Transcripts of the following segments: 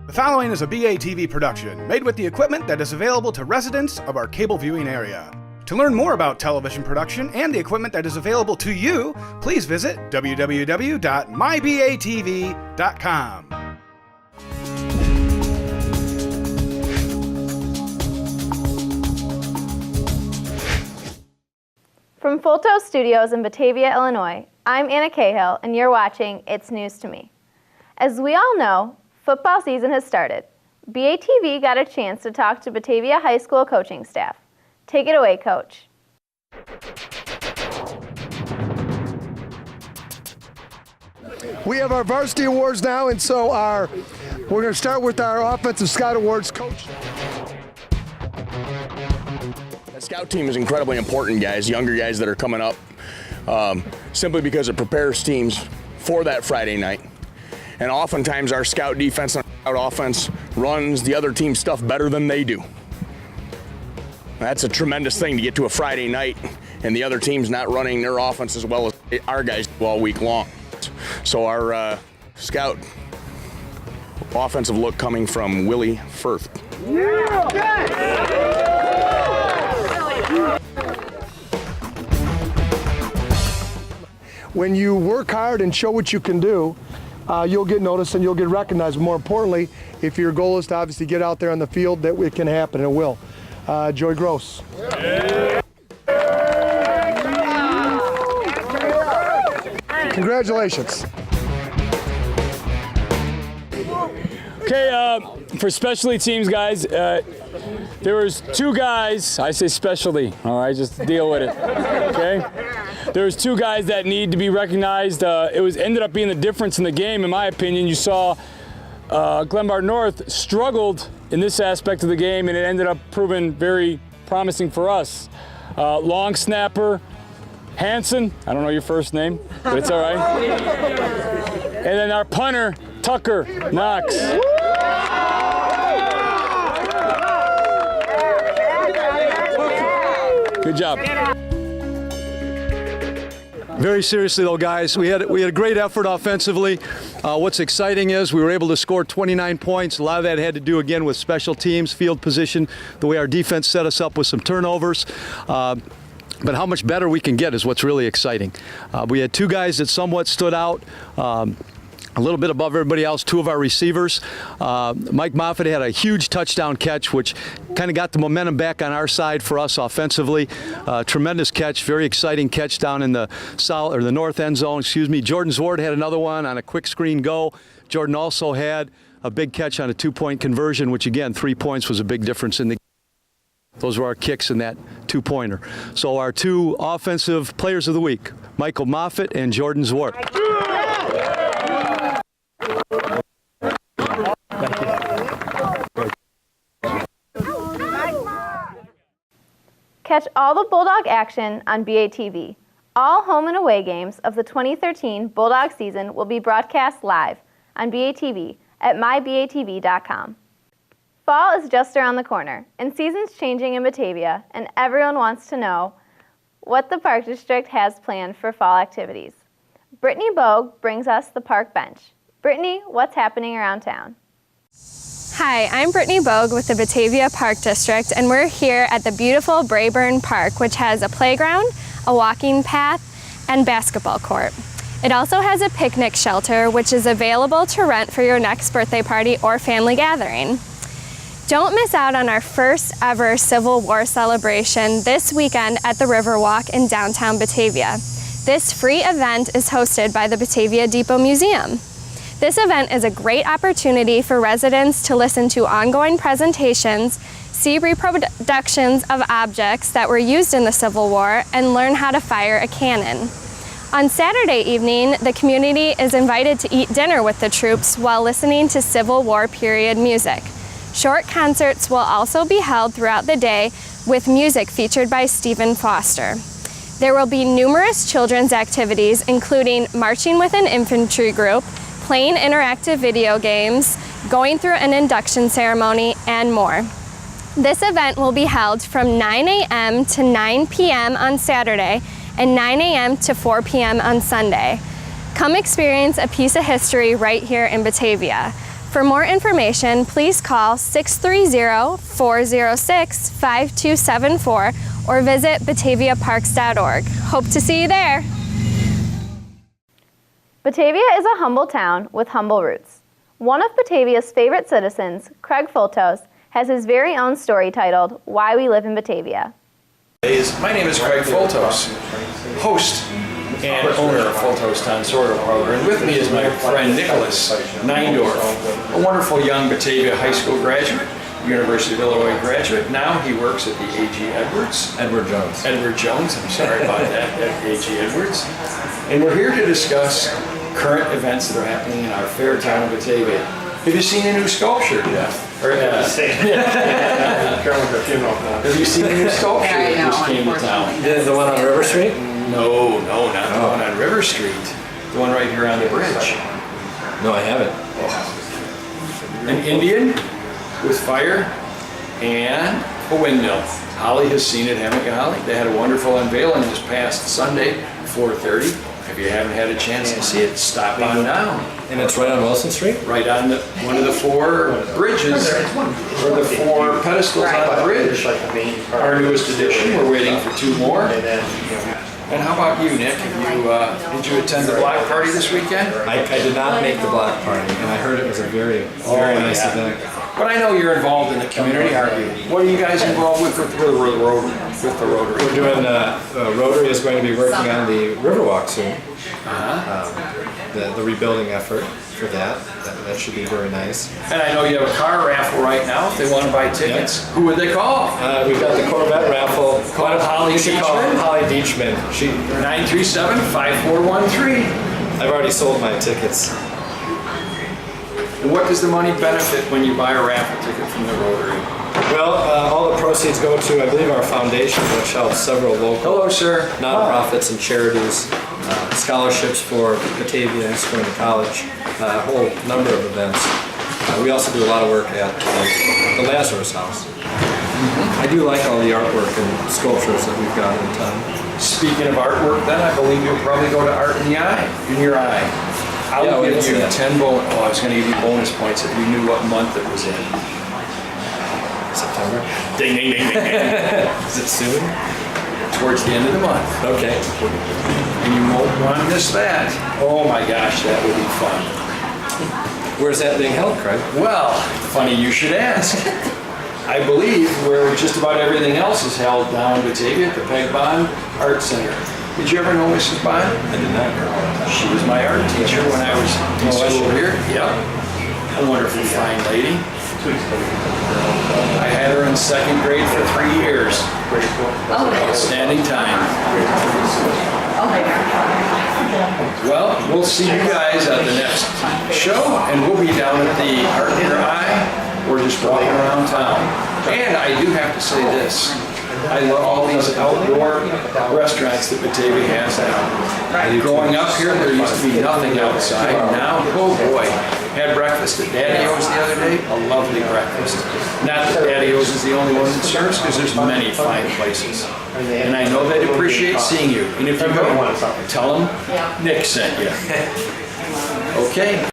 The following is a BATV production, made with the equipment that is available to residents of our cable viewing area. To learn more about television production and the equipment that is available to you, please visit www.mybatv.com. From Fulto Studios in Batavia, Illinois, I'm Ana Cahill, and you're watching It's News to Me. As we all know, football season has started. BATV got a chance to talk to Batavia High School coaching staff. Take it away, Coach. We have our varsity awards now, and so we're going to start with our offensive scout awards. Coach. The scout team is incredibly important, guys, younger guys that are coming up, simply because it prepares teams for that Friday night. And oftentimes our scout defense and scout offense runs the other team's stuff better than they do. That's a tremendous thing to get to a Friday night and the other team's not running their offense as well as our guys do all week long. So our scout offensive look coming from Willie Firth. When you work hard and show what you can do, you'll get noticed and you'll get recognized. More importantly, if your goal is to obviously get out there on the field, that it can happen, and it will. Joey Gross. Congratulations. Okay, for specialty teams, guys, there was two guys, I say specialty, all right, just deal with it, okay? There was two guys that need to be recognized. It ended up being the difference in the game, in my opinion. You saw Glenbard North struggled in this aspect of the game, and it ended up proving very promising for us. Long snapper, Hanson, I don't know your first name, but it's all right. And then our punter, Tucker Knox. Good job. Very seriously though, guys, we had a great effort offensively. What's exciting is we were able to score 29 points. A lot of that had to do again with special teams, field position, the way our defense set us up with some turnovers. But how much better we can get is what's really exciting. We had two guys that somewhat stood out. A little bit above everybody else, two of our receivers. Mike Moffitt had a huge touchdown catch, which kind of got the momentum back on our side for us offensively. Tremendous catch, very exciting catch down in the north end zone. Jordan Zwart had another one on a quick screen go. Jordan also had a big catch on a 2-point conversion, which again, 3 points was a big difference in the game. Those were our kicks in that 2-pointer. So our two offensive players of the week, Michael Moffitt and Jordan Zwart. Catch all the Bulldog action on BATV. All home and away games of the 2013 Bulldog season will be broadcast live on BATV at mybatv.com. Fall is just around the corner, and season's changing in Batavia, and everyone wants to know what the Park District has planned for fall activities. Brittany Bogue brings us the park bench. Brittany, what's happening around town? Hi, I'm Brittany Bogue with the Batavia Park District, and we're here at the beautiful Brayburn Park, which has a playground, a walking path, and basketball court. It also has a picnic shelter, which is available to rent for your next birthday party or family gathering. Don't miss out on our first ever Civil War celebration this weekend at the Riverwalk in downtown Batavia. This free event is hosted by the Batavia Depot Museum. This event is a great opportunity for residents to listen to ongoing presentations, see reproductions of objects that were used in the Civil War, and learn how to fire a cannon. On Saturday evening, the community is invited to eat dinner with the troops while listening to Civil War period music. Short concerts will also be held throughout the day with music featured by Stephen Foster. There will be numerous children's activities, including marching with an infantry group, playing interactive video games, going through an induction ceremony, and more. This event will be held from 9 a.m. to 9 p.m. on Saturday and 9 a.m. to 4 p.m. on Sunday. Come experience a piece of history right here in Batavia. For more information, please call 630-406-5274 or visit bataviaparks.org. Hope to see you there. Batavia is a humble town with humble roots. One of Batavia's favorite citizens, Craig Fultos, has his very own story titled, Why We Live in Batavia. My name is Craig Fultos, host and owner of Fultos Tonsorial Parlor, and with me is my friend Nicholas Neindorf, a wonderful young Batavia High School graduate, University of Illinois graduate. Now he works at the A.G. Edwards. Edward Jones, I'm sorry about that, at A.G. Edwards. And we're here to discuss current events that are happening in our fair town of Batavia. Have you seen a new sculpture, Jeff? Have you seen a new sculpture that just came to town? the one on River Street? No, not the one on River Street. The one right here on the bridge. No, I haven't. An Indian with fire and a windmill. Holly has seen it, haven't you, Holly? They had a wonderful unveiling this past Sunday, 4:30. If you haven't had a chance to see it, stop on down. And it's right on Wilson Street? Right on one of the four bridges, or the four pedestals on the bridge. Our newest addition. We're waiting for two more. And how about you, Nick? Did you attend the block party this weekend? I did not make the block party, and I heard it was a very nice event. But I know you're involved in the community, aren't you? What are you guys involved with the Rotary? We're doing, Rotary is going to be working on the Riverwalk soon. The rebuilding effort for that should be very nice. And I know you have a car raffle right now. If they want to buy tickets, Who would they call? We've got the Corvette raffle. Call Holly Deachman. Holly Deachman. 937-5413. I've already sold my tickets. And what does the money benefit when you buy a raffle ticket from the Rotary? Well, all the proceeds go to, I believe, our foundation, which helps several local nonprofits and charities, scholarships for Batavians going to college, a whole number of events. We also do a lot of work at the Lazarus House. I do like all the artwork and sculptures that we've got in town. Speaking of artwork, then I believe you'll probably go to Art in the Eye, in your eye. I would give you 10 bonus. Oh, I was going to give you bonus points if you knew what month it was in. September. Ding, ding, ding, ding, ding. Is it soon? Towards the end of the month. Okay. And you won't want to miss that. Oh my gosh, that would be fun. Where's that being held, Craig? Well, funny you should ask. I believe where just about everything else is held down in Batavia at the Peg Bond Art Center. Did you ever know Mrs. Bond? I did not. She was my art teacher when I was in school here. Yep. A wonderful, fine lady. I had her in second grade for 3 years. Outstanding time. Well, we'll see you guys at the next show, and we'll be down at the Art in Your Eye. We're just walking around town. And I do have to say this. I love all these outdoor restaurants that Batavia has now. Growing up here, there used to be nothing outside. Now, oh boy, had breakfast at Daddy-O's the other day. A lovely breakfast. Not that Daddy-O's is the only one that serves, because there's many fine places. And I know they'd appreciate seeing you. And if you go, tell them Nick sent you. Okay.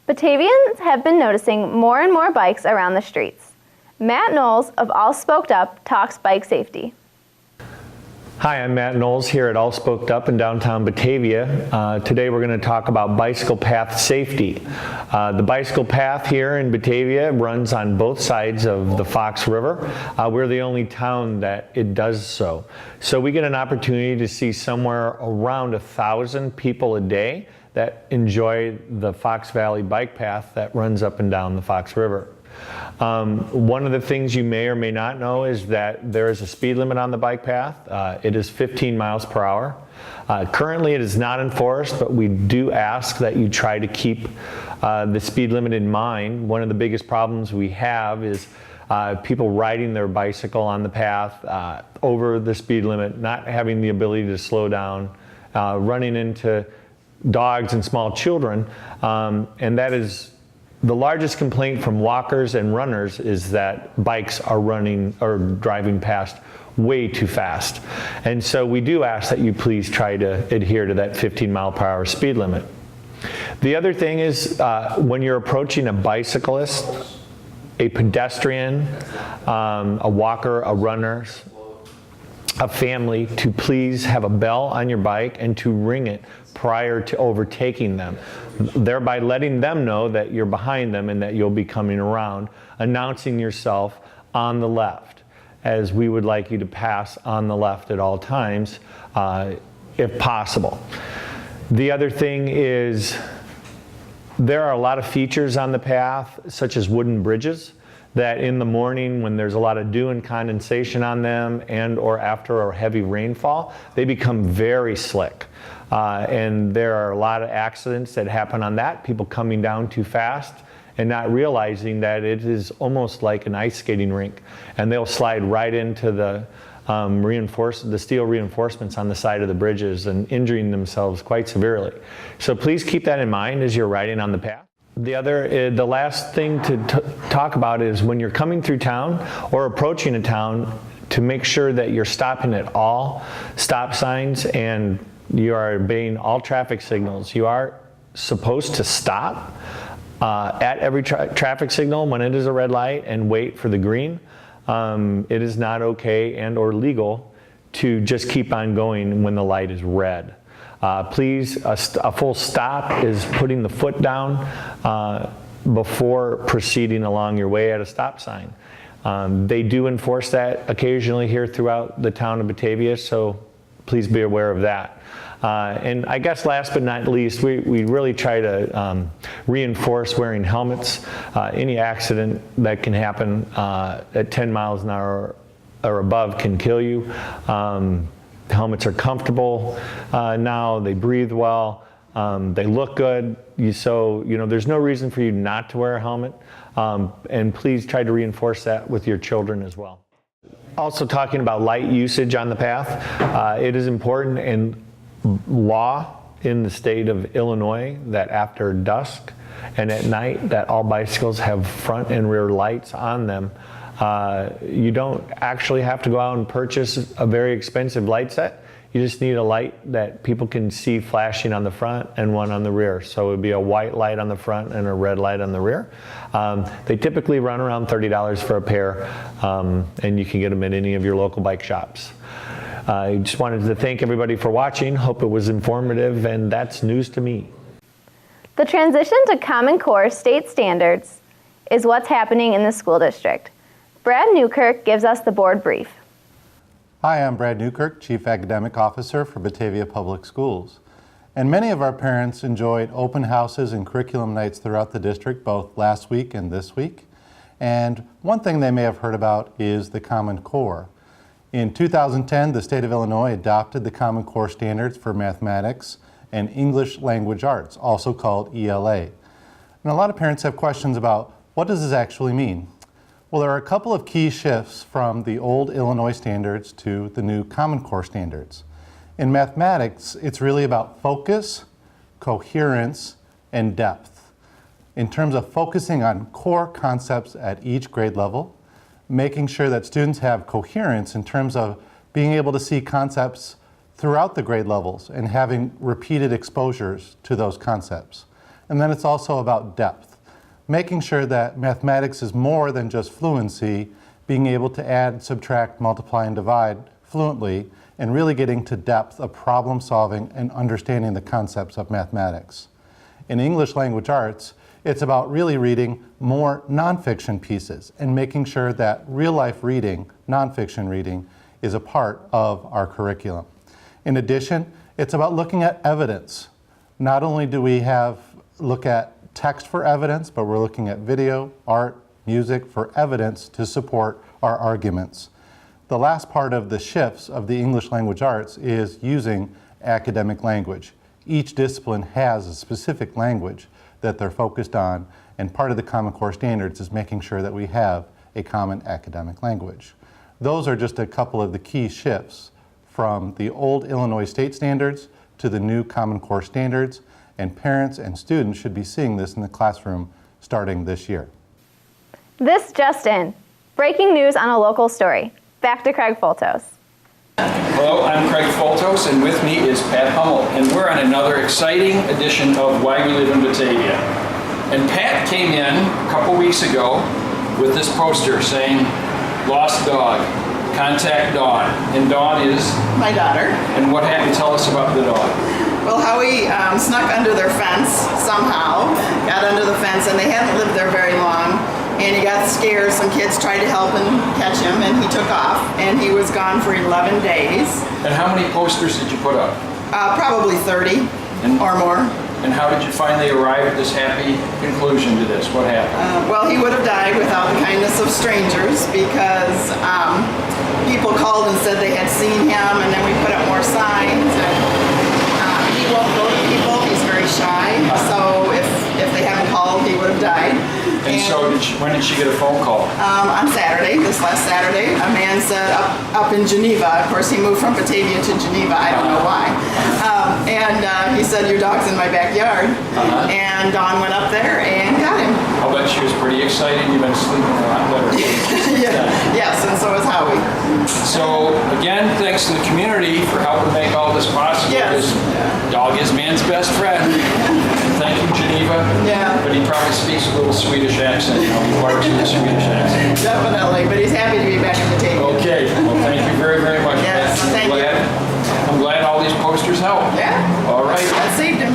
Batavians have been noticing more and more bikes around the streets. Matt Knowles of All Spoked Up talks bike safety. Hi, I'm Matt Knowles here at All Spoked Up in downtown Batavia. Today we're going to talk about bicycle path safety. The bicycle path here in Batavia runs on both sides of the Fox River. We're the only town that it does so. So we get an opportunity to see somewhere around 1,000 people a day that enjoy the Fox Valley bike path that runs up and down the Fox River. One of the things you may or may not know is that there is a speed limit on the bike path. It is 15 miles per hour. Currently it is not enforced, but we do ask that you try to keep the speed limit in mind. One of the biggest problems we have is people riding their bicycle on the path over the speed limit, not having the ability to slow down, running into dogs and small children, and that is the largest complaint from walkers and runners is that bikes are running or driving past way too fast. And so we do ask that you please try to adhere to that 15 mile per hour speed limit. The other thing is when you're approaching a bicyclist, a pedestrian, a walker, a runner, a family, to please have a bell on your bike and to ring it prior to overtaking them, thereby letting them know that you're behind them and that you'll be coming around, announcing yourself on the left, as we would like you to pass on the left at all times, if possible. The other thing is there are a lot of features on the path, such as wooden bridges, that in the morning when there's a lot of dew and condensation on them and or after a heavy rainfall, they become very slick. And there are a lot of accidents that happen on that, people coming down too fast and not realizing that it is almost like an ice skating rink, and they'll slide right into the steel reinforcements on the side of the bridges and injuring themselves quite severely. So please keep that in mind as you're riding on the path. The last thing to talk about is when you're coming through town or approaching a town, to make sure that you're stopping at all stop signs and you are obeying all traffic signals. You are supposed to stop at every traffic signal when it is a red light and wait for the green. It is not okay and or legal to just keep on going when the light is red. Please, a full stop is putting the foot down before proceeding along your way at a stop sign. They do enforce that occasionally here throughout the town of Batavia, so please be aware of that. And I guess last but not least, we really try to reinforce wearing helmets. Any accident that can happen at 10 miles an hour or above can kill you. The helmets are comfortable now, they breathe well, they look good, so there's no reason for you not to wear a helmet, and please try to reinforce that with your children as well. Also talking about light usage on the path, it is important in law in the state of Illinois that after dusk and at night that all bicycles have front and rear lights on them. You don't actually have to go out and purchase a very expensive light set. You just need a light that people can see flashing on the front and one on the rear. So it would be a white light on the front and a red light on the rear. They typically run around $30 for a pair, and you can get them at any of your local bike shops. I just wanted to thank everybody for watching. Hope it was informative, and that's news to me. The transition to Common Core state standards is what's happening in the school district. Brad Newkirk gives us the board brief. Hi, I'm Brad Newkirk, Chief Academic Officer for Batavia Public Schools. And many of our parents enjoyed open houses and curriculum nights throughout the district, both last week and this week. And one thing they may have heard about is the Common Core. In 2010, the state of Illinois adopted the Common Core standards for mathematics and English language arts, also called ELA. And a lot of parents have questions about what does this actually mean? Well, there are a couple of key shifts from the old Illinois standards to the new Common Core standards. In mathematics, it's really about focus, coherence, and depth. In terms of focusing on core concepts at each grade level, making sure that students have coherence in terms of being able to see concepts throughout the grade levels and having repeated exposures to those concepts. And then it's also about depth, making sure that mathematics is more than just fluency, being able to add, subtract, multiply, and divide fluently, and really getting to depth of problem solving and understanding the concepts of mathematics. In English language arts, it's about really reading more nonfiction pieces and making sure that real-life reading, nonfiction reading, is a part of our curriculum. In addition, it's about looking at evidence. Not only do we look at text for evidence, but we're looking at video, art, music for evidence to support our arguments. The last part of the shifts of the English language arts is using academic language. Each discipline has a specific language that they're focused on, and part of the Common Core standards is making sure that we have a common academic language. Those are just a couple of the key shifts from the old Illinois state standards to the new Common Core standards, and parents and students should be seeing this in the classroom starting this year. This just in. Breaking news on a local story. Back to Craig Foltos. Hello, I'm Craig Foltos, and with me is Pat Hummel, and we're on another exciting edition of Why We Live in Batavia. And Pat came in a couple weeks ago with this poster saying, "Lost dog, contact Dawn." And Dawn is? My daughter. And what happened? Tell us about the dog. Well, Howie snuck under their fence somehow, got under the fence, and they hadn't lived there very long. And he got scared. Some kids tried to help him catch him, and he took off. And he was gone for 11 days. And how many posters did you put up? Probably 30 or more. And how did you finally arrive at this happy conclusion to this? What happened? Well, he would have died without the kindness of strangers because people called and said they had seen him, and then we put up more signs. And he won't go to people. He's very shy. So if they hadn't called, he would have died. And so when did she get a phone call? On Saturday, this last Saturday, a man said up in Geneva. Of course, he moved from Batavia to Geneva. I don't know why. And he said, "Your dog's in my backyard." And Dawn went up there and got him. I'll bet she was pretty excited. You've been sleeping a lot better. Yes, and so is Howie. So again, thanks to the community for helping make all this possible. Yes. Because dog is man's best friend. Thank you, Geneva. Yeah. But he probably speaks a little Swedish accent. You know, he barks in a Swedish accent. Definitely, but he's happy to be back in the table. Okay. Well, thank you very, very much. Yes, Pat. thank you. I'm glad all these posters help. Yeah. All right. That saved him.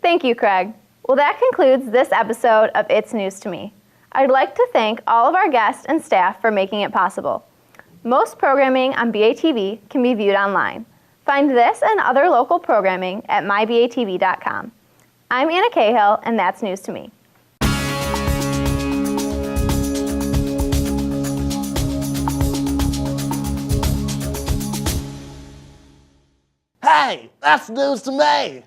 Thank you, Craig. Well, that concludes this episode of It's News to Me. I'd like to thank all of our guests and staff for making it possible. Most programming on BATV can be viewed online. Find this and other local programming at mybatv.com. I'm Ana Cahill, and that's News to Me. Hey, that's news to me.